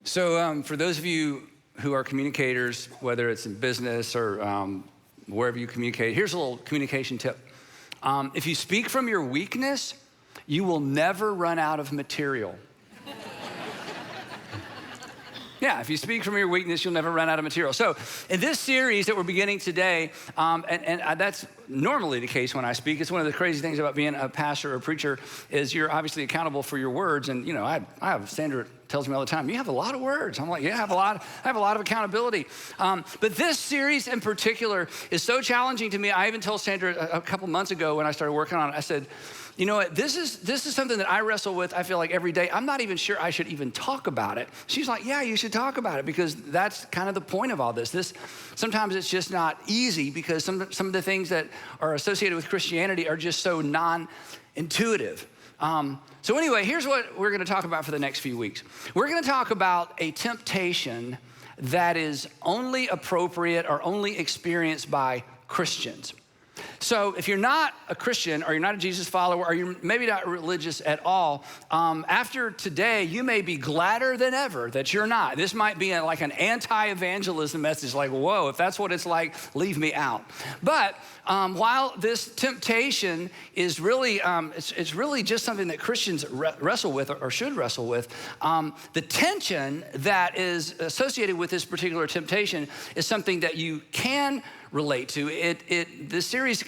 For those of you who are communicators, whether it's in business or wherever you communicate, here's a little communication tip. If you speak from your weakness, you will never run out of material. Yeah, if you speak from your weakness, you'll never run out of material. So in this series that we're beginning today, and that's normally the case when I speak. It's one of the crazy things about being a pastor or preacher is you're obviously accountable for your words. And I have Sandra tells me all the time, you have a lot of words. I'm like, yeah, I have a lot of accountability. But this series in particular is so challenging to me. I even told Sandra a couple months ago when I started working on it, I said, you know what, this is something that I wrestle with, I feel like every day. I'm not even sure I should even talk about it. She's like, yeah, you should talk about it because that's kind of the point of all this. Sometimes it's just not easy because some of the things that are associated with Christianity are just so non-intuitive. So anyway, here's what we're gonna talk about for the next few weeks. We're gonna talk about a temptation that is only appropriate or only experienced by Christians. So if you're not a Christian or you're not a Jesus follower or you're maybe not religious at all, after today, you may be gladder than ever that you're not. This might be like an anti-evangelism message, like, whoa, if that's what it's like, leave me out. But while this temptation is really, it's really just something that Christians wrestle with or should wrestle with, the tension that is associated with this particular temptation is something that you can relate to. This series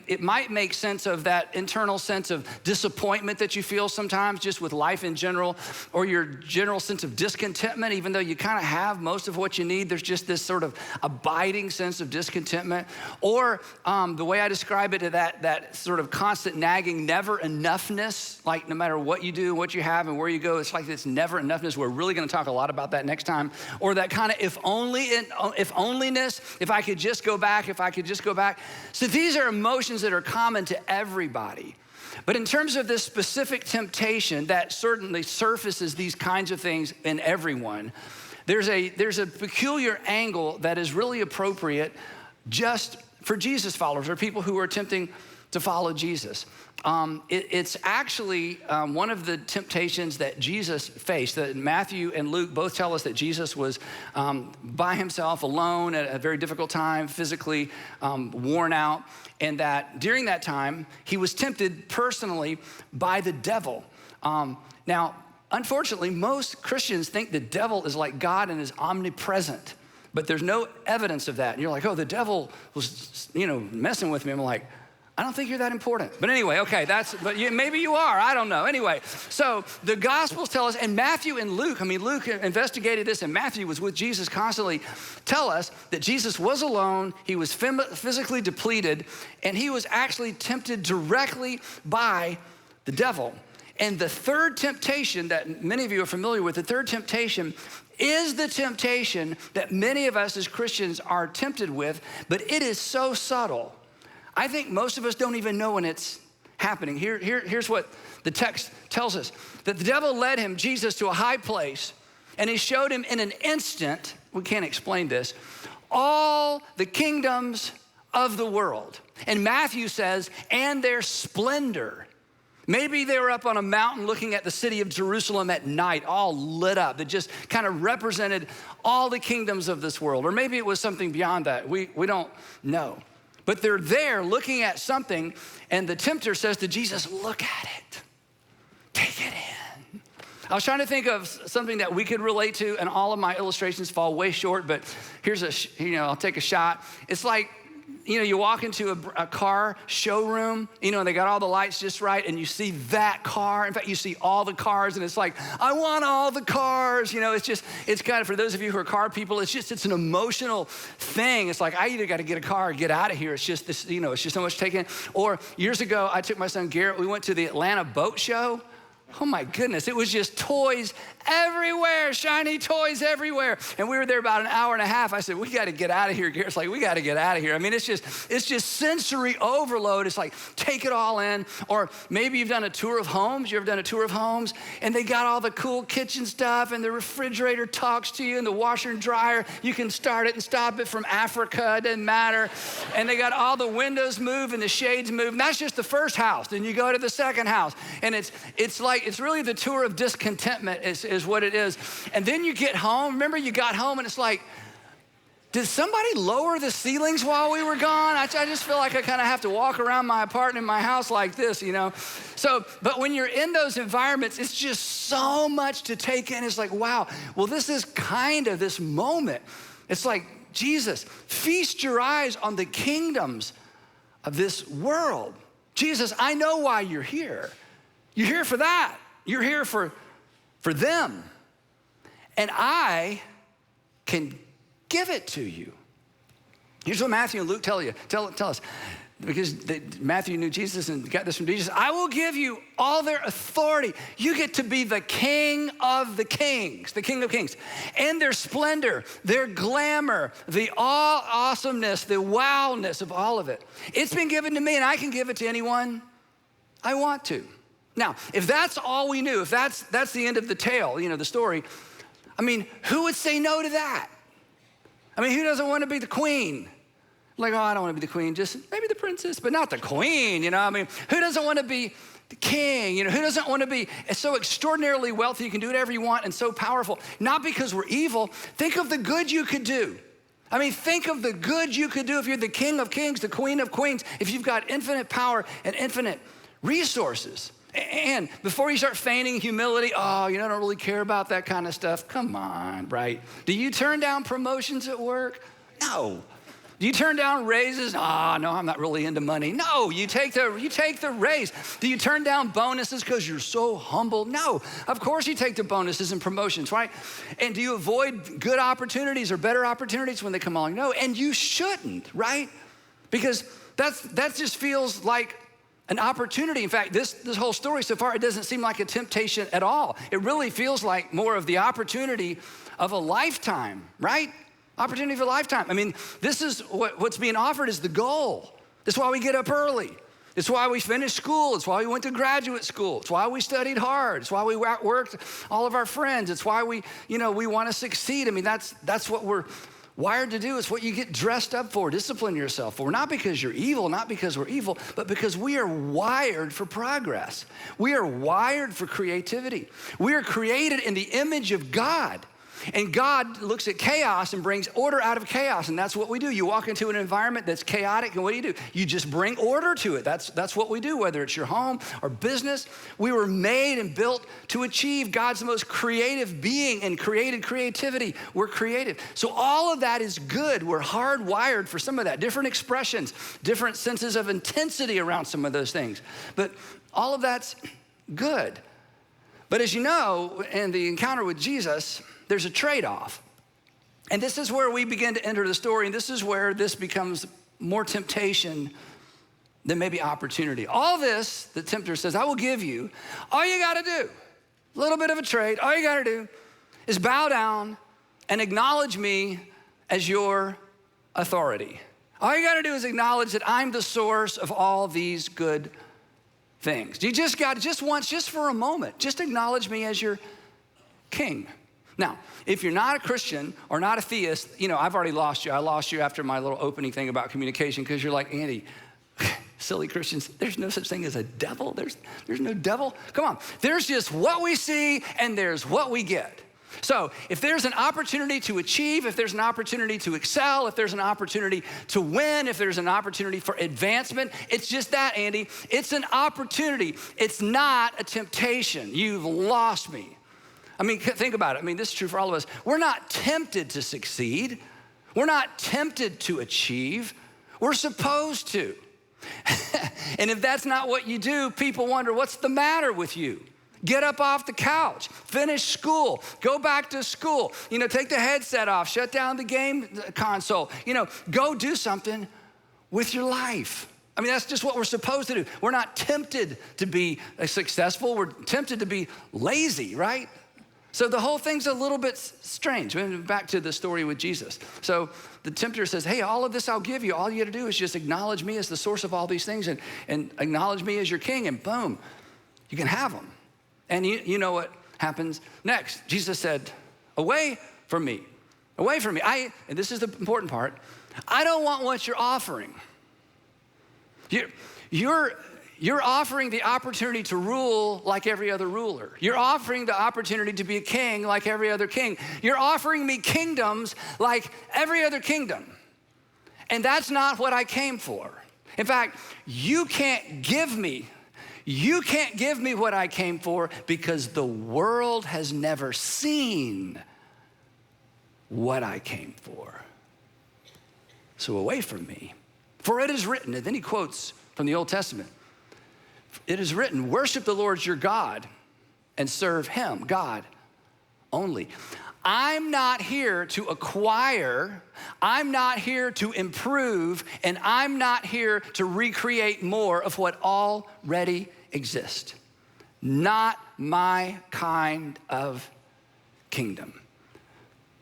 it might make sense of that internal sense of disappointment that you feel sometimes just with life in general, or your general sense of discontentment, even though you kind of have most of what you need. There's just this sort of abiding sense of discontentment. Or the way I describe it, that sort of constant nagging never enoughness, like no matter what you do, what you have, and where you go, it's like this never enoughness. We're really gonna talk a lot about that next time. Or that kind of if onlyness, if I could just go back, if I could just go back. So these are emotions that are common to everybody. But in terms of this specific temptation that certainly surfaces these kinds of things in everyone, there's a peculiar angle that is really appropriate just for Jesus followers or people who are attempting to follow Jesus. It's actually one of the temptations that Jesus faced. That Matthew and Luke both tell us that Jesus was by himself, alone at a very difficult time, physically worn out, and that during that time, he was tempted personally by the devil. Now, unfortunately, most Christians think the devil is like God and is omnipresent, but there's no evidence of that. And you're like, oh, the devil was, messing with me. I'm like, I don't think you're that important. But anyway, okay, maybe you are, I don't know. Anyway, so the Gospels tell us, and Matthew and Luke, Luke investigated this, and Matthew was with Jesus constantly, tell us that Jesus was alone, he was physically depleted, and he was actually tempted directly by the devil. And the third temptation that many of you are familiar with, the third temptation is the temptation that many of us as Christians are tempted with, but it is so subtle. I think most of us don't even know when it's happening. Here's what the text tells us. That the devil led him, Jesus, to a high place, and he showed him in an instant, we can't explain this, all the kingdoms of the world. And Matthew says, and their splendor. Maybe they were up on a mountain looking at the city of Jerusalem at night, all lit up, that just kind of represented all the kingdoms of this world. Or maybe it was something beyond that. We don't know. But they're there looking at something, and the tempter says to Jesus, look at it, take it in. I was trying to think of something that we could relate to, and all of my illustrations fall way short, but here's I'll take a shot. It's like, you walk into a car showroom, and they got all the lights just right, and you see that car. In fact, you see all the cars, and it's like, I want all the cars. It's kind of, for those of you who are car people, it's an emotional thing. It's like, I either got to get a car or get out of here. It's just this, it's just so much taken. Or years ago, I took my son Garrett, we went to the Atlanta Boat Show. Oh my goodness, it was just toys everywhere, shiny toys everywhere. And we were there about an hour and a half. I said, we got to get out of here. Garrett's like, we got to get out of here. It's just sensory overload. It's like, take it all in. Or maybe you've done a tour of homes. You ever done a tour of homes? And they got all the cool kitchen stuff, and the refrigerator talks to you, and the washer and dryer, you can start it and stop it from Africa, it doesn't matter. And they got all the windows move and the shades move. And that's just the first house. Then you go to the second house. And it's like, It's really the tour of discontentment is what it is. And then you get home. Remember, you got home and it's like, did somebody lower the ceilings while we were gone? I just feel like I kind of have to walk around my apartment, my house like this, you know? So, but when you're in those environments, it's just so much to take in. It's like, wow, well, this is kind of this moment. It's like, Jesus, feast your eyes on the kingdoms of this world. Jesus, I know why you're here. You're here for that. You're here for them. And I can give it to you. Here's what Matthew and Luke tell us. Because Matthew knew Jesus and got this from Jesus. I will give you all their authority. You get to be the king of the kings, the king of kings. And their splendor, their glamour, the awesomeness, the wowness of all of it. It's been given to me and I can give it to anyone I want to. Now, if that's all we knew, if that's the end of the tale, you know, the story, I mean, who would say no to that? I mean, who doesn't want to be the queen? Like, oh, I don't want to be the queen, just maybe the princess, but not the queen, you know? I mean, who doesn't want to be the king? You know, who doesn't want to be so extraordinarily wealthy, you can do whatever you want, and so powerful? Not because we're evil. Think of the good you could do. I mean, think of the good you could do if you're the king of kings, the queen of queens, if you've got infinite power and infinite resources. And before you start feigning humility, oh, you know, I don't really care about that kind of stuff. Come on, right? Do you turn down promotions at work? No. Do you turn down raises? No, I'm not really into money. No, you take the raise. Do you turn down bonuses because you're so humble? No, of course you take the bonuses and promotions, right? And do you avoid good opportunities or better opportunities when they come along? No, and you shouldn't, right? Because that just feels like an opportunity. In fact, this whole story so far, it doesn't seem like a temptation at all. It really feels like more of the opportunity of a lifetime, right? Opportunity of a lifetime. I mean, this is what's being offered is the goal. That's why we get up early. It's why we finished school. It's why we went to graduate school. It's why we studied hard. It's why we worked all of our friends. It's why we want to succeed. I mean, that's what we're wired to do. It's what you get dressed up for, discipline yourself for. Not because you're evil, not because we're evil, but because we are wired for progress. We are wired for creativity. We are created in the image of God. And God looks at chaos and brings order out of chaos, and that's what we do. You walk into an environment that's chaotic, and what do? You just bring order to it. That's what we do, whether it's your home or business. We were made and built to achieve. God's the most creative being and created creativity. We're creative. So all of that is good. We're hardwired for some of that. Different expressions, different senses of intensity around some of those things. But all of that's good. But as you know, in the encounter with Jesus, there's a trade-off. And this is where we begin to enter the story, and this is where this becomes more temptation than maybe opportunity. All this, the tempter says, I will give you. All you gotta do, a little bit of a trade, all you gotta do is bow down and acknowledge me as your authority. All you gotta do is acknowledge that I'm the source of all these good things. You just once, just for a moment, just acknowledge me as your king. Now, if you're not a Christian or not a theist, you know, I've already lost you. I lost you after my little opening thing about communication because you're like, Andy, silly Christians, there's no such thing as a devil. There's no devil. Come on. There's just what we see and there's what we get. So if there's an opportunity to achieve, if there's an opportunity to excel, if there's an opportunity to win, if there's an opportunity for advancement, it's just that, Andy. It's an opportunity. It's not a temptation. You've lost me. I mean, think about it. I mean, this is true for all of us. We're not tempted to succeed. We're not tempted to achieve. We're supposed to. And if that's not what you do, people wonder, what's the matter with you? Get up off the couch, finish school, go back to school, you know, take the headset off, shut down the game console, you know, go do something with your life. I mean, that's just what we're supposed to do. We're not tempted to be successful. We're tempted to be lazy, right? So the whole thing's a little bit strange. Back to the story with Jesus. So the tempter says, hey, all of this I'll give you. All you got to do is just acknowledge me as the source of all these things and acknowledge me as your king, and boom, you can have them. And you know what happens next? Jesus said, away from me, away from me. And this is the important part, I don't want what you're offering. you're offering the opportunity to rule like every other ruler. You're offering the opportunity to be a king like every other king. You're offering me kingdoms like every other kingdom. And that's not what I came for. In fact, you can't give me what I came for because the world has never seen what I came for. So away from me. For it is written, and then he quotes from the Old Testament, it is written, worship the Lord your God and serve him, God, only. I'm not here to acquire, I'm not here to improve, and I'm not here to recreate more of what already exists. Not my kind of kingdom.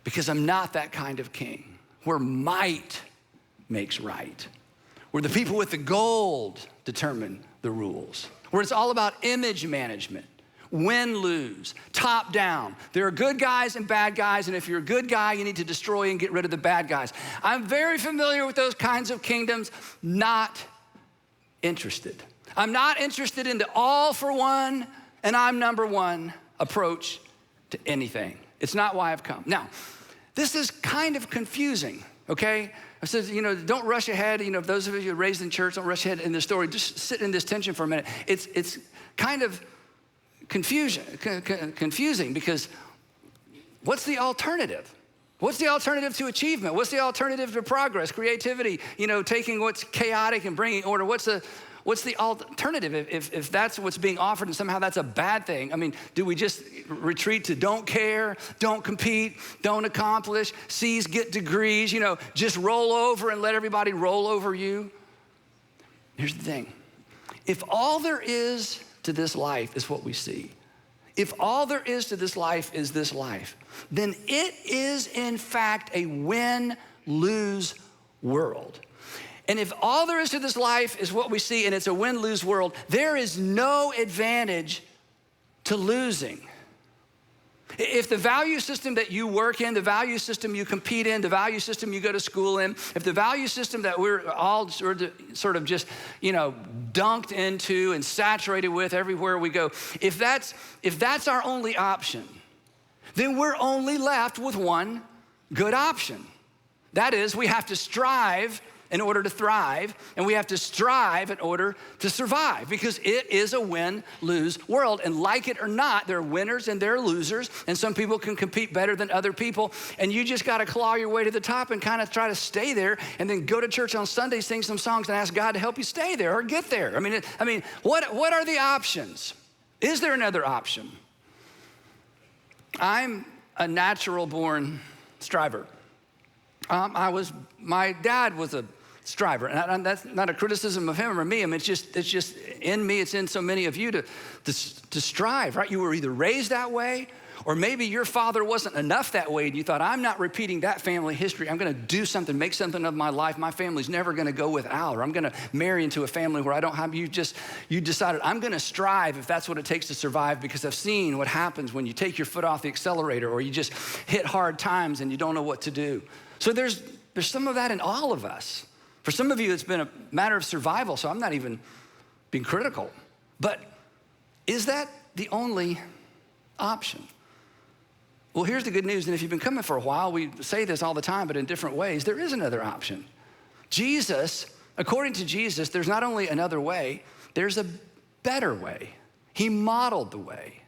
Because I'm not that kind of king, where might makes right, where the people with the gold determine the rules, where it's all about image management, win, lose, top down. There are good guys and bad guys, and if you're a good guy, you need to destroy and get rid of the bad guys. I'm very familiar with those kinds of kingdoms, not interested. I'm not interested in the all for one and I'm number one approach to anything. It's not why I've come. Now, this is kind of confusing, okay? I said, don't rush ahead. Those of you who are raised in church, don't rush ahead in the story. Just sit in this tension for a minute. It's kind of confusing because what's the alternative? What's the alternative to achievement? What's the alternative to progress, creativity, taking what's chaotic and bringing order? What's the alternative if that's what's being offered and somehow that's a bad thing? I mean, do we just retreat to don't care, don't compete, don't accomplish, C's get degrees, just roll over and let everybody roll over you? Here's the thing. If all there is to this life is what we see, if all there is to this life is this life, then it is in fact a win-lose world. And if all there is to this life is what we see and it's a win-lose world, there is no advantage to losing. If the value system that you work in, the value system you compete in, the value system you go to school in, if the value system that we're all sort of just, dunked into and saturated with everywhere we go, if that's our only option, then we're only left with one good option. That is, we have to strive in order to thrive, and we have to strive in order to survive because it is a win-lose world. And like it or not, there are winners and there are losers, and some people can compete better than other people, and you just gotta claw your way to the top and kind of try to stay there and then go to church on Sunday, sing some songs, and ask God to help you stay there or get there. I mean, what are the options? Is there another option? I'm a natural-born striver. My dad was a striver, and that's not a criticism of him or me. I mean, it's just in me. It's in so many of you to strive, right? You were either raised that way, or maybe your father wasn't enough that way, and you thought, I'm not repeating that family history. I'm going to do something, make something of my life. My family's never going to go without, or I'm going to marry into a family where I don't have. You decided I'm going to strive if that's what it takes to survive, because I've seen what happens when you take your foot off the accelerator, or you just hit hard times and you don't know what to do. So there's some of that in all of us. For some of you, it's been a matter of survival, so I'm not even being critical. But is that the only option? Well, here's the good news, and if you've been coming for a while, we say this all the time, but in different ways, there is another option. Jesus, according to Jesus, there's not only another way, there's a better way. He modeled the way.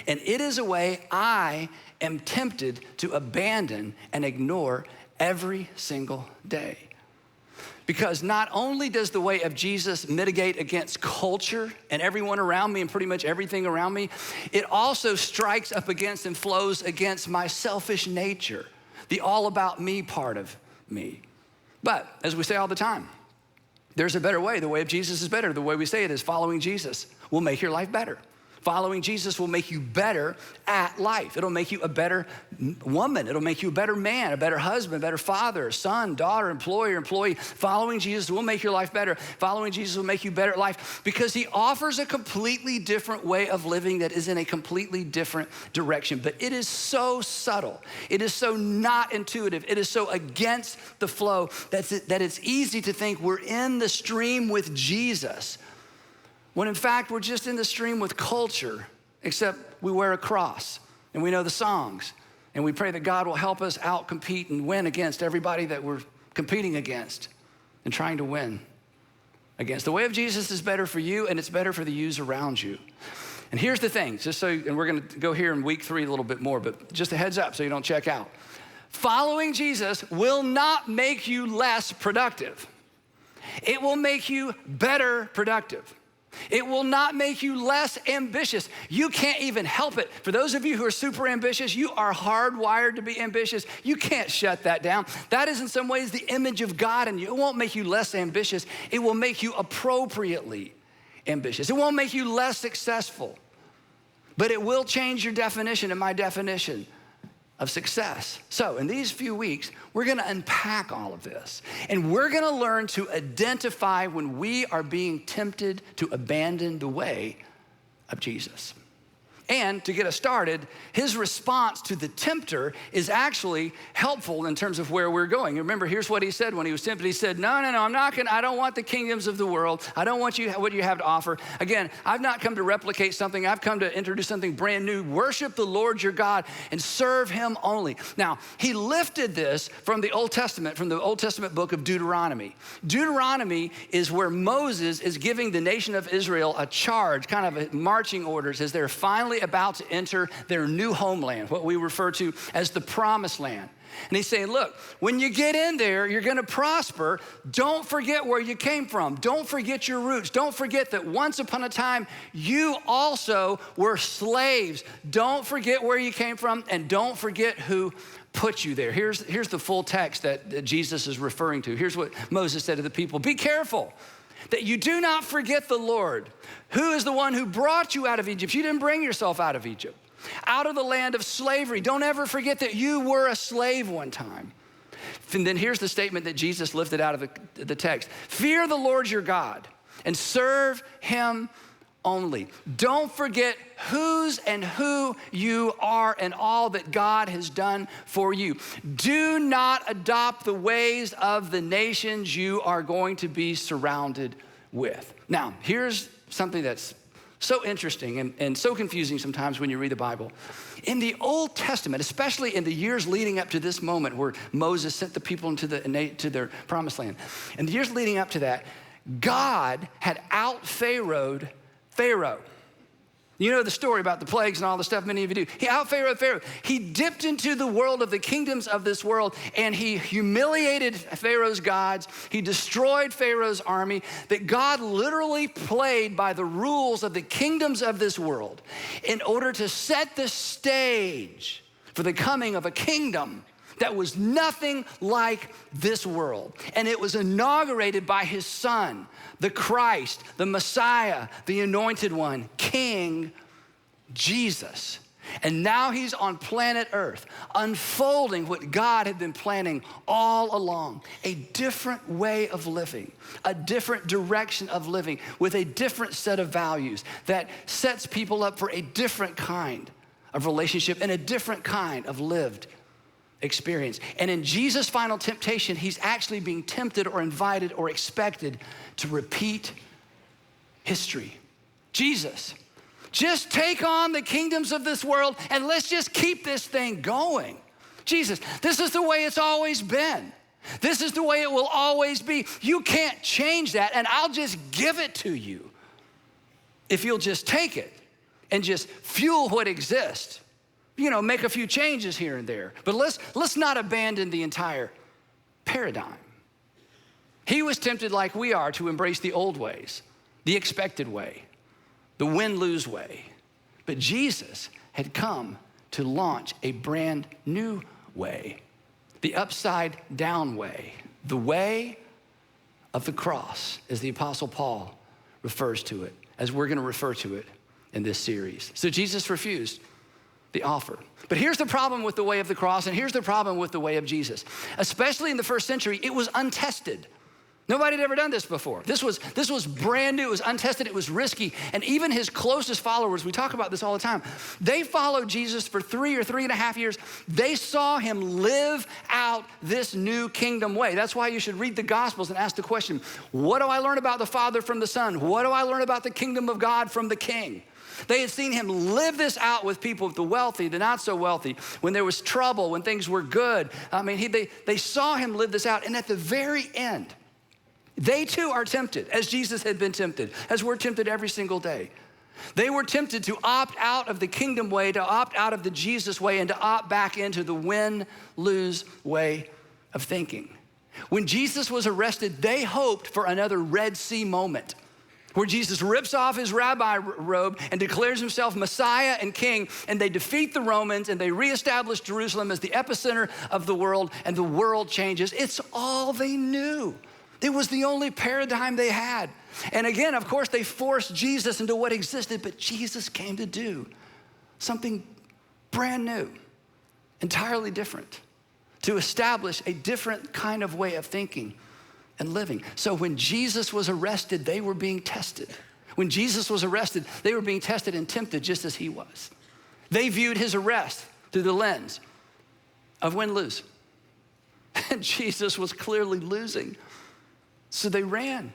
And it is a way I am tempted to abandon and ignore every single day. Because not only does the way of Jesus mitigate against culture and everyone around me and pretty much everything around me, it also strikes up against and flows against my selfish nature, the all about me part of me. But as we say all the time, there's a better way. The way of Jesus is better. The way we say it is following Jesus will make your life better. Following Jesus will make you better at life. It'll make you a better woman. It'll make you a better man, a better husband, a better father, son, daughter, employer, employee. Following Jesus will make your life better. Following Jesus will make you better at life because he offers a completely different way of living that is in a completely different direction. But it is so subtle. It is so not intuitive. It is so against the flow that it's easy to think we're in the stream with Jesus when in fact we're just in the stream with culture, except we wear a cross and we know the songs and we pray that God will help us out-compete and win against everybody that we're competing against and trying to win against. The way of Jesus is better for you, and it's better for the yous around you. And here's the thing, and we're gonna go here in week 3 a little bit more, but just a heads up so you don't check out. Following Jesus will not make you less productive. It will make you better productive. It will not make you less ambitious. You can't even help it. For those of you who are super ambitious, you are hardwired to be ambitious. You can't shut that down. That is in some ways the image of God, and it won't make you less ambitious. It will make you appropriately ambitious. It won't make you less successful, but it will change your definition and my definition of success. So in these few weeks, we're gonna unpack all of this, and we're gonna learn to identify when we are being tempted to abandon the way of Jesus. And to get us started, his response to the tempter is actually helpful in terms of where we're going. Remember, here's what he said when he was tempted. He said, no, I don't want the kingdoms of the world. I don't want what you have to offer. Again, I've not come to replicate something. I've come to introduce something brand new. Worship the Lord your God and serve him only. Now, he lifted this from the Old Testament book of Deuteronomy. Deuteronomy is where Moses is giving the nation of Israel a charge, kind of marching orders as they're finally about to enter their new homeland, what we refer to as the promised land. And he's saying, look, when you get in there, you're gonna prosper. Don't forget where you came from. Don't forget your roots. Don't forget that once upon a time, you also were slaves. Don't forget where you came from, and don't forget who put you there. Here's the full text that Jesus is referring to. Here's what Moses said to the people. Be careful that you do not forget the Lord, who is the one who brought you out of Egypt. You didn't bring yourself out of Egypt, out of the land of slavery. Don't ever forget that you were a slave one time. And then here's the statement that Jesus lifted out of the text. Fear the Lord your God and serve him only. Don't forget whose and who you are and all that God has done for you. Do not adopt the ways of the nations you are going to be surrounded with. Now, here's something that's so interesting and so confusing sometimes when you read the Bible. In the Old Testament, especially in the years leading up to this moment where Moses sent the people to their promised land, in the years leading up to that, God had out-Pharaoh'd Pharaoh. You know the story about the plagues and all the stuff many of you do. He out-Pharaoh'd Pharaoh. He dipped into the world of the kingdoms of this world, and he humiliated Pharaoh's gods. He destroyed Pharaoh's army. That God literally played by the rules of the kingdoms of this world in order to set the stage for the coming of a kingdom that was nothing like this world. And it was inaugurated by his son, the Christ, the Messiah, the anointed one, King Jesus. And now he's on planet Earth, unfolding what God had been planning all along, a different way of living, a different direction of living with a different set of values that sets people up for a different kind of relationship and a different kind of lived experience. And in Jesus' final temptation, he's actually being tempted or invited or expected to repeat history. Jesus, just take on the kingdoms of this world and let's just keep this thing going. Jesus, this is the way it's always been. This is the way it will always be. You can't change that, and I'll just give it to you if you'll just take it and just fuel what exists. You know, make a few changes here and there, but let's not abandon the entire paradigm. He was tempted like we are to embrace the old ways, the expected way, the win-lose way. But Jesus had come to launch a brand new way, the upside down way, the way of the cross, as the Apostle Paul refers to it, as we're gonna refer to it in this series. So Jesus refused the offer. But here's the problem with the way of the cross, and here's the problem with the way of Jesus. Especially in the first century, it was untested. Nobody had ever done this before. This was brand new, it was untested, it was risky. And even his closest followers, we talk about this all the time, they followed Jesus for 3 or 3.5 years. They saw him live out this new kingdom way. That's why you should read the Gospels and ask the question, what do I learn about the Father from the Son? What do I learn about the kingdom of God from the King? They had seen him live this out with people, the wealthy, the not so wealthy, when there was trouble, when things were good. I mean, they saw him live this out. And at the very end, they too are tempted, as Jesus had been tempted, as we're tempted every single day. They were tempted to opt out of the kingdom way, to opt out of the Jesus way, and to opt back into the win-lose way of thinking. When Jesus was arrested, they hoped for another Red Sea moment, where Jesus rips off his rabbi robe and declares himself Messiah and King, and they defeat the Romans, and they reestablish Jerusalem as the epicenter of the world, and the world changes. It's all they knew. It was the only paradigm they had. And again, of course, they forced Jesus into what existed, but Jesus came to do something brand new, entirely different, to establish a different kind of way of thinking and living. So when Jesus was arrested, they were being tested. When Jesus was arrested, they were being tested and tempted just as he was. They viewed his arrest through the lens of win-lose. And Jesus was clearly losing. So they ran,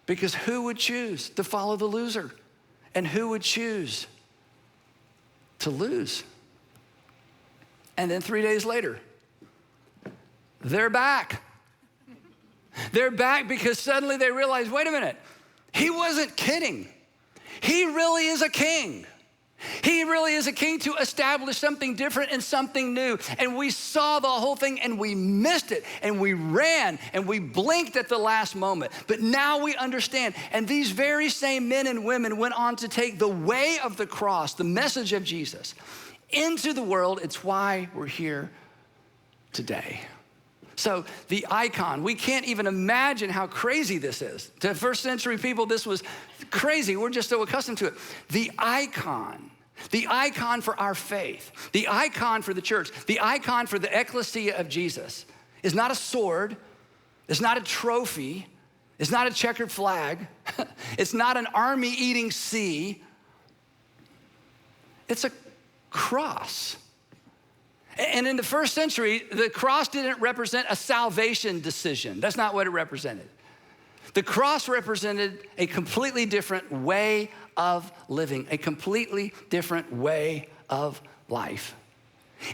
because who would choose to follow the loser? And who would choose to lose? And then 3 days later, they're back. They're back because suddenly they realized, wait a minute, he wasn't kidding. He really is a king. He really is a king to establish something different and something new. And we saw the whole thing and we missed it and we ran and we blinked at the last moment. But now we understand. And these very same men and women went on to take the way of the cross, the message of Jesus, into the world. It's why we're here today. So the icon, we can't even imagine how crazy this is. To first century people, this was crazy. We're just so accustomed to it. The icon for our faith, the icon for the church, the icon for the ecclesia of Jesus is not a sword, it's not a trophy, it's not a checkered flag, it's not an army-eating sea, it's a cross. And in the first century, the cross didn't represent a salvation decision. That's not what it represented. The cross represented a completely different way of living, a completely different way of life.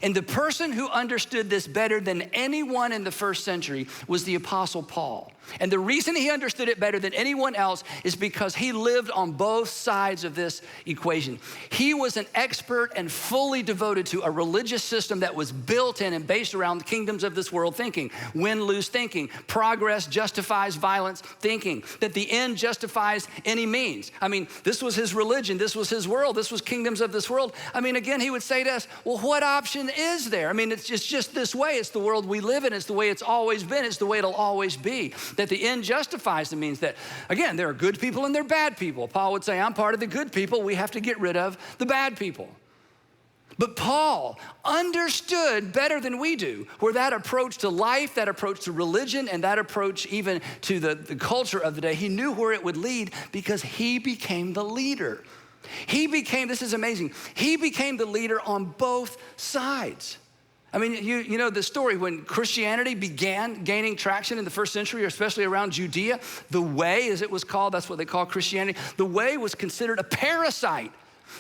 And the person who understood this better than anyone in the first century was the Apostle Paul. And the reason he understood it better than anyone else is because he lived on both sides of this equation. He was an expert and fully devoted to a religious system that was built in and based around the kingdoms of this world thinking, win-lose thinking, progress justifies violence thinking, that the end justifies any means. I mean, this was his religion, this was his world, this was kingdoms of this world. I mean, again, he would say to us, well, what option is there? I mean, it's just this way. It's the world we live in. It's the way it's always been. It's the way it'll always be. That the end justifies the means. That, again, there are good people and there are bad people. Paul would say, I'm part of the good people. We have to get rid of the bad people. But Paul understood better than we do where that approach to life, that approach to religion, and that approach even to the culture of the day, he knew where it would lead because he became the leader. This is amazing, he became the leader on both sides. I mean, you know the story when Christianity began gaining traction in the first century, especially around Judea, the way, as it was called, that's what they call Christianity, the way was considered a parasite.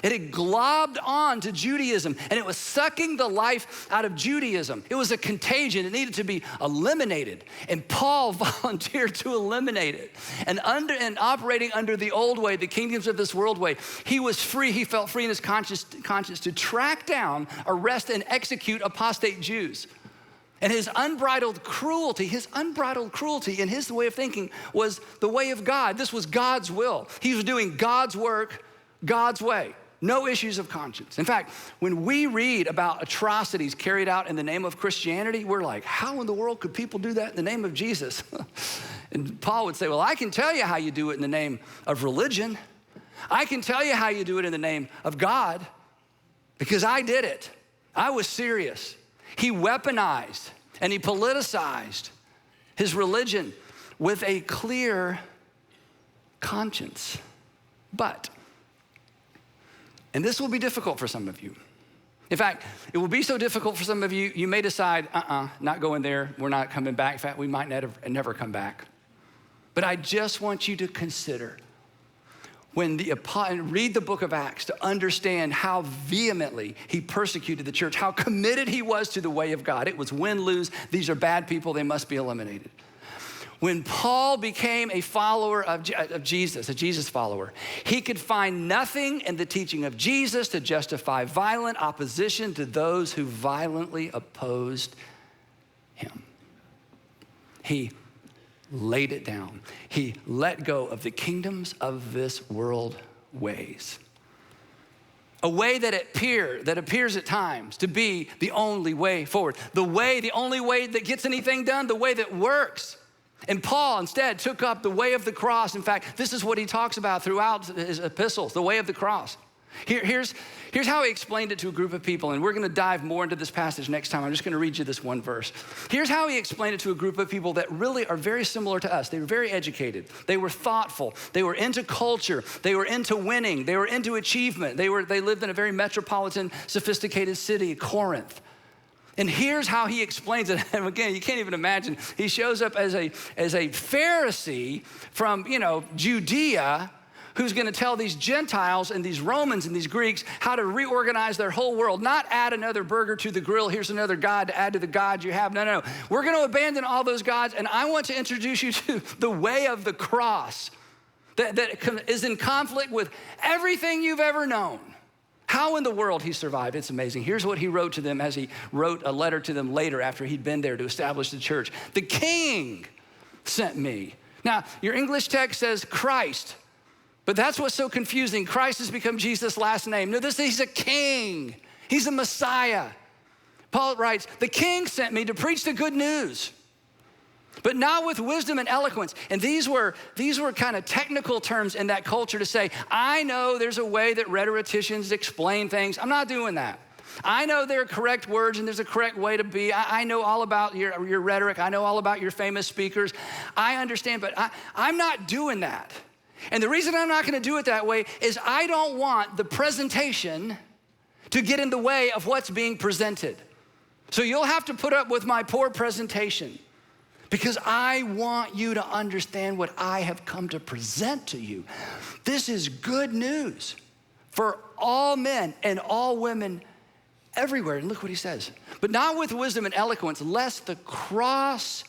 It had globbed on to Judaism, and it was sucking the life out of Judaism. It was a contagion. It needed to be eliminated, and Paul volunteered to eliminate it. And operating under the old way, the kingdoms of this world way, he was free. He felt free in his conscience to track down, arrest, and execute apostate Jews. And his unbridled cruelty in his way of thinking was the way of God. This was God's will. He was doing God's work, God's way. No issues of conscience. In fact, when we read about atrocities carried out in the name of Christianity, we're like, how in the world could people do that in the name of Jesus? And Paul would say, well, I can tell you how you do it in the name of religion. I can tell you how you do it in the name of God because I did it. I was serious. He weaponized and he politicized his religion. with a clear conscience. But, and this will be difficult for some of you. In fact, it will be so difficult for some of you, you may decide, not going there, we're not coming back. In fact, we might never come back. But I just want you to consider and read the book of Acts to understand how vehemently he persecuted the church, how committed he was to the way of God. It was win, lose, these are bad people, they must be eliminated. When Paul became a follower of Jesus, a Jesus follower, he could find nothing in the teaching of Jesus to justify violent opposition to those who violently opposed him. He laid it down. He let go of the kingdoms of this world ways. A way that appears at times to be the only way forward. The only way that gets anything done, the way that works. And Paul instead took up the way of the cross. In fact, this is what he talks about throughout his epistles, the way of the cross. Here's how he explained it to a group of people, and we're gonna dive more into this passage next time. I'm just gonna read you this one verse. Here's how he explained it to a group of people that really are very similar to us. They were very educated. They were thoughtful. They were into culture. They were into winning. They were into achievement. They lived in a very metropolitan, sophisticated city, Corinth. And here's how he explains it. And again, you can't even imagine. He shows up as a Pharisee from, Judea, who's gonna tell these Gentiles and these Romans and these Greeks how to reorganize their whole world, not add another burger to the grill, here's another God to add to the God you have. No. We're gonna abandon all those gods, and I want to introduce you to the way of the cross that is in conflict with everything you've ever known. How in the world he survived, it's amazing. Here's what he wrote to them as he wrote a letter to them later after he'd been there to establish the church. The King sent me. Now, your English text says Christ, but that's what's so confusing. Christ has become Jesus' last name. No, he's a king. He's a Messiah. Paul writes, the King sent me to preach the good news, but not with wisdom and eloquence. And these were kind of technical terms in that culture to say, I know there's a way that rhetoricians explain things. I'm not doing that. I know there are correct words and there's a correct way to be. I know all about your rhetoric. I know all about your famous speakers. I understand, but I'm not doing that. And the reason I'm not gonna do it that way is I don't want the presentation to get in the way of what's being presented. So you'll have to put up with my poor presentation, because I want you to understand what I have come to present to you. This is good news for all men and all women everywhere. And look what he says. But not with wisdom and eloquence, lest the cross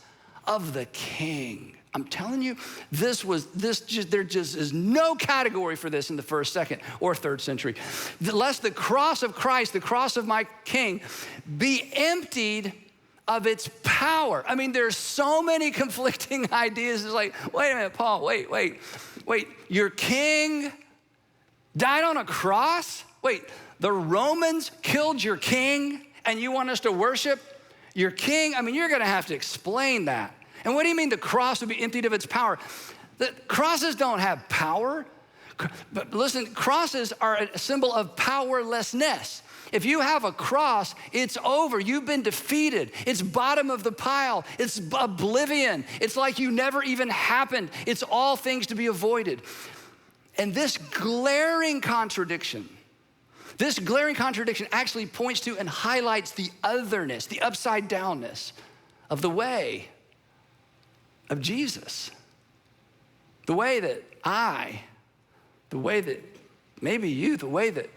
of the King. I'm telling you, there just is no category for this in the first, second, or third century. Lest the cross of Christ, the cross of my King, be emptied of its power. I mean, there's so many conflicting ideas. It's like, wait a minute, Paul, wait. Your King died on a cross? Wait, the Romans killed your King and you want us to worship your King? I mean, you're gonna have to explain that. And what do you mean the cross would be emptied of its power? The crosses don't have power. But listen, crosses are a symbol of powerlessness. If you have a cross, it's over. You've been defeated. It's bottom of the pile. It's oblivion. It's like you never even happened. It's all things to be avoided. And this glaring contradiction actually points to and highlights the otherness, the upside downness of the way of Jesus. The way that maybe you, the way that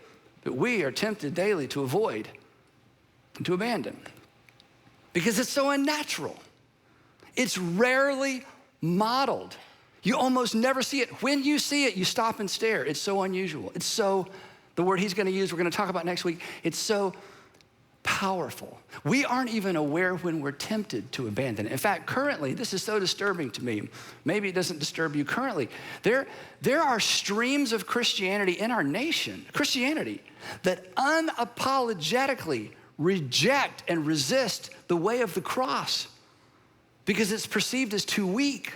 we are tempted daily to avoid and to abandon, because it's so unnatural. It's rarely modeled. You almost never see it. When you see it, you stop and stare. It's so unusual. It's so, the word he's gonna use, we're gonna talk about next week, it's so powerful. We aren't even aware when we're tempted to abandon it. In fact, currently, this is so disturbing to me. Maybe it doesn't disturb you currently. There are streams of Christianity in our nation, that unapologetically reject and resist the way of the cross because it's perceived as too weak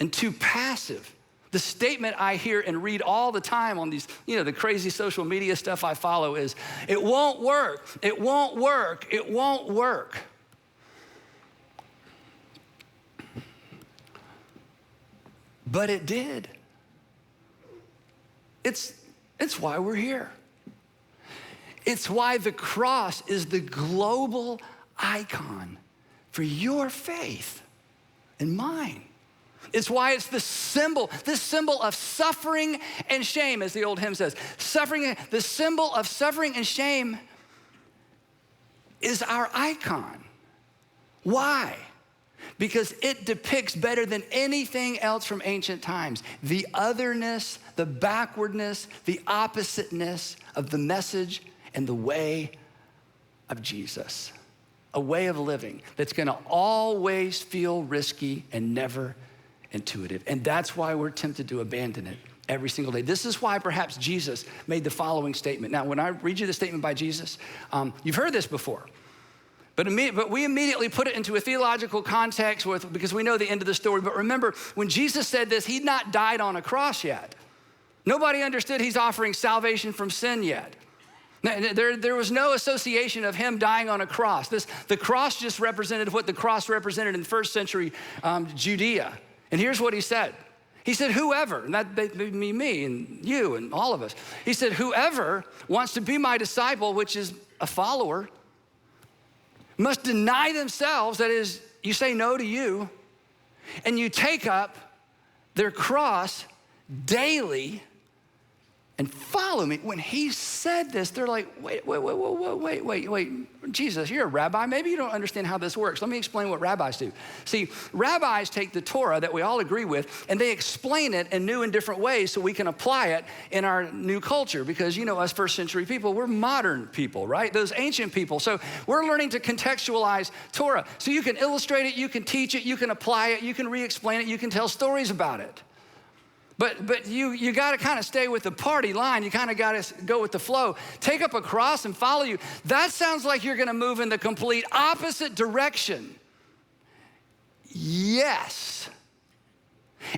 and too passive. The statement I hear and read all the time on these, the crazy social media stuff I follow is, it won't work, it won't work, it won't work. but it did. It's why we're here. It's why the cross is the global icon for your faith and mine. It's why it's this symbol of suffering and shame, as the old hymn says. The symbol of suffering and shame is our icon. Why? Because it depicts better than anything else from ancient times the otherness, the backwardness, the oppositeness of the message and the way of Jesus. A way of living that's gonna always feel risky and never intuitive. And that's why we're tempted to abandon it every single day. This is why perhaps Jesus made the following statement. Now, when I read you the statement by Jesus, you've heard this before, but we immediately put it into a theological context because we know the end of the story. But remember, when Jesus said this, he'd not died on a cross yet. Nobody understood he's offering salvation from sin yet. There was no association of him dying on a cross. The cross just represented what the cross represented in first century Judea. And here's what he said. He said, whoever, and that would be me and you and all of us. He said, whoever wants to be my disciple, which is a follower, must deny themselves. That is, you say no to you, and you take up their cross daily and follow me. When he said this, they're like, wait, Jesus, you're a rabbi. Maybe you don't understand how this works. Let me explain what rabbis do. See, rabbis take the Torah that we all agree with, and they explain it in new and different ways so we can apply it in our new culture. Because, you know, us first century people, we're modern people, right? Those ancient people. So we're learning to contextualize Torah. So you can illustrate it, you can teach it, you can apply it, you can re-explain it, you can tell stories about it. But you got to kind of stay with the party line. You kind of got to go with the flow. Take up a cross and follow you. That sounds like you're going to move in the complete opposite direction. Yes.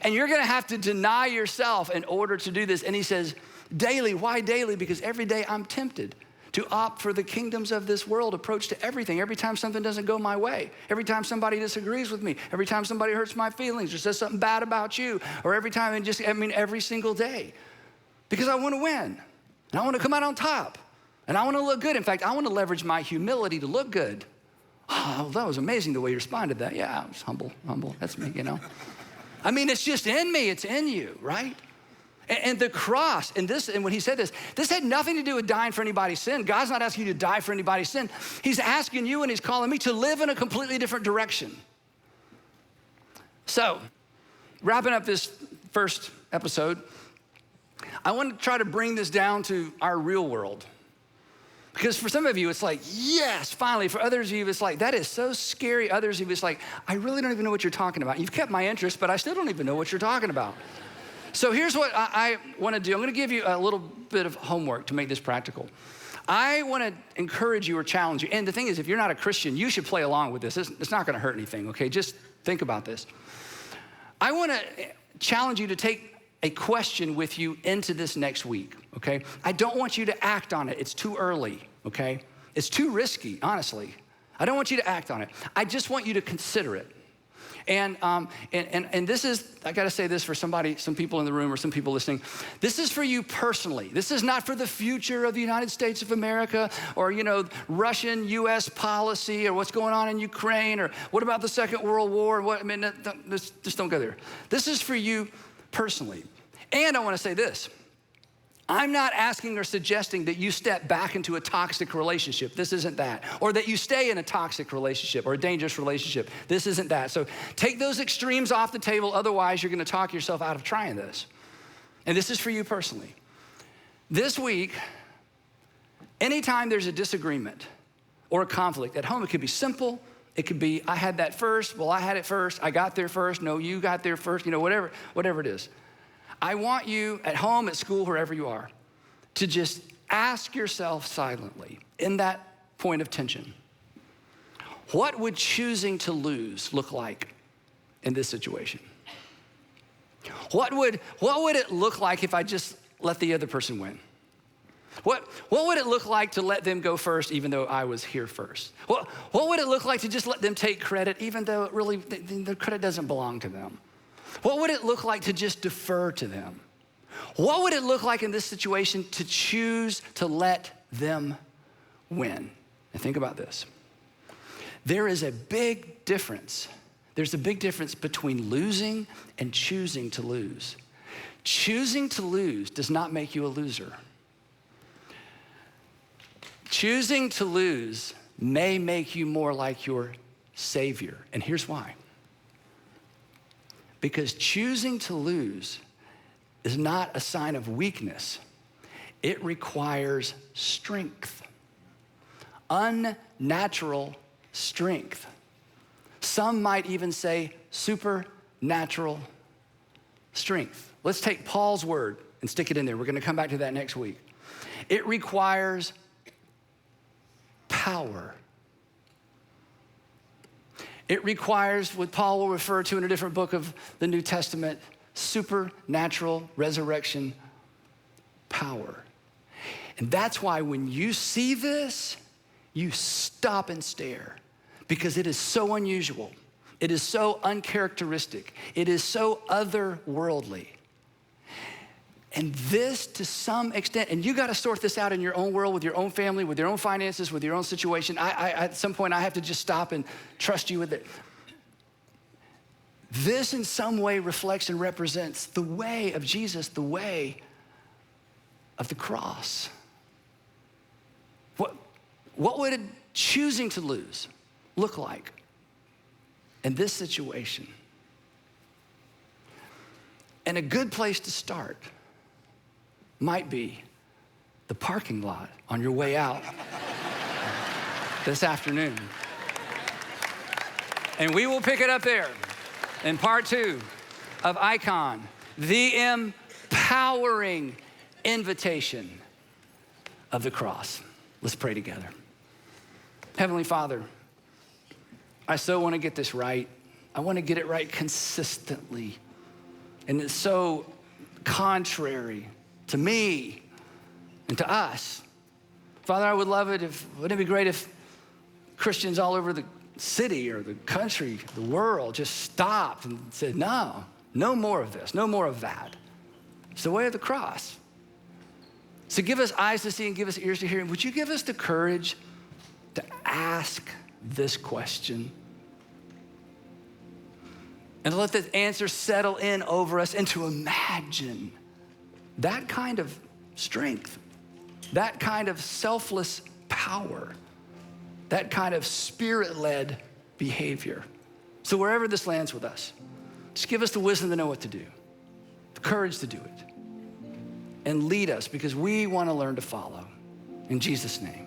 And you're going to have to deny yourself in order to do this. And he says, daily. Why daily? Because every day I'm tempted to opt for the kingdoms of this world approach to everything. Every time something doesn't go my way, every time somebody disagrees with me, every time somebody hurts my feelings or says something bad about you, or every time, every single day. Because I want to win, and I want to come out on top, and I want to look good. In fact, I want to leverage my humility to look good. Oh, that was amazing the way you responded to that. Yeah, I was humble, that's me, you know. I mean, it's just in me, it's in you, right? And the cross, and when he said this had nothing to do with dying for anybody's sin. God's not asking you to die for anybody's sin. He's asking you and he's calling me to live in a completely different direction. So, wrapping up this first episode, I want to try to bring this down to our real world. Because for some of you, it's like, yes, finally. For others of you, it's like, that is so scary. Others of you, it's like, I really don't even know what you're talking about. You've kept my interest, but I still don't even know what you're talking about. So here's what I want to do. I'm going to give you a little bit of homework to make this practical. I want to encourage you or challenge you. And the thing is, if you're not a Christian, you should play along with this. It's not going to hurt anything, okay? Just think about this. I want to challenge you to take a question with you into this next week, okay? I don't want you to act on it. It's too early, okay? It's too risky, honestly. I don't want you to act on it. I just want you to consider it. And this is, I gotta say this for some people in the room or some people listening. This is for you personally. This is not for the future of the United States of America or, Russian U.S. policy or what's going on in Ukraine or what about the Second World War? Just don't go there. This is for you personally. And I wanna say this. I'm not asking or suggesting that you step back into a toxic relationship. This isn't that. Or that you stay in a toxic relationship or a dangerous relationship. This isn't that. So take those extremes off the table. Otherwise, you're going to talk yourself out of trying this. And this is for you personally. This week, anytime there's a disagreement or a conflict at home, it could be simple. It could be, I had that first. Well, I had it first. I got there first. No, you got there first. Whatever it is. I want you at home, at school, wherever you are, to just ask yourself silently in that point of tension, what would choosing to lose look like in this situation? What would it look like if I just let the other person win? What would it look like to let them go first even though I was here first? What would it look like to just let them take credit even though the credit doesn't belong to them? What would it look like to just defer to them? What would it look like in this situation to choose to let them win? And think about this. There is a big difference. There's a big difference between losing and choosing to lose. Choosing to lose does not make you a loser. Choosing to lose may make you more like your Savior. And here's why. Because choosing to lose is not a sign of weakness. It requires strength, unnatural strength. Some might even say supernatural strength. Let's take Paul's word and stick it in there. We're going to come back to that next week. It requires power. It requires what Paul will refer to in a different book of the New Testament, supernatural resurrection power. And that's why when you see this, you stop and stare, because it is so unusual. It is so uncharacteristic. It is so otherworldly. And this, to some extent, and you got to sort this out in your own world, with your own family, with your own finances, with your own situation. At some point, I have to just stop and trust you with it. This, in some way, reflects and represents the way of Jesus, the way of the cross. What would choosing to lose look like in this situation? And a good place to start might be the parking lot on your way out this afternoon. And we will pick it up there in part 2 of Icon, the empowering invitation of the cross. Let's pray together. Heavenly Father, I so want to get this right. I want to get it right consistently. And it's so contrary to me and to us. Father, I would love it wouldn't it be great if Christians all over the city or the country, the world, just stopped and said, no more of this, no more of that. It's the way of the cross. So give us eyes to see and give us ears to hear. And would you give us the courage to ask this question? And to let the answer settle in over us, and to imagine that kind of strength, that kind of selfless power, that kind of spirit-led behavior. So wherever this lands with us, just give us the wisdom to know what to do, the courage to do it, and lead us, because we want to learn to follow. In Jesus' name.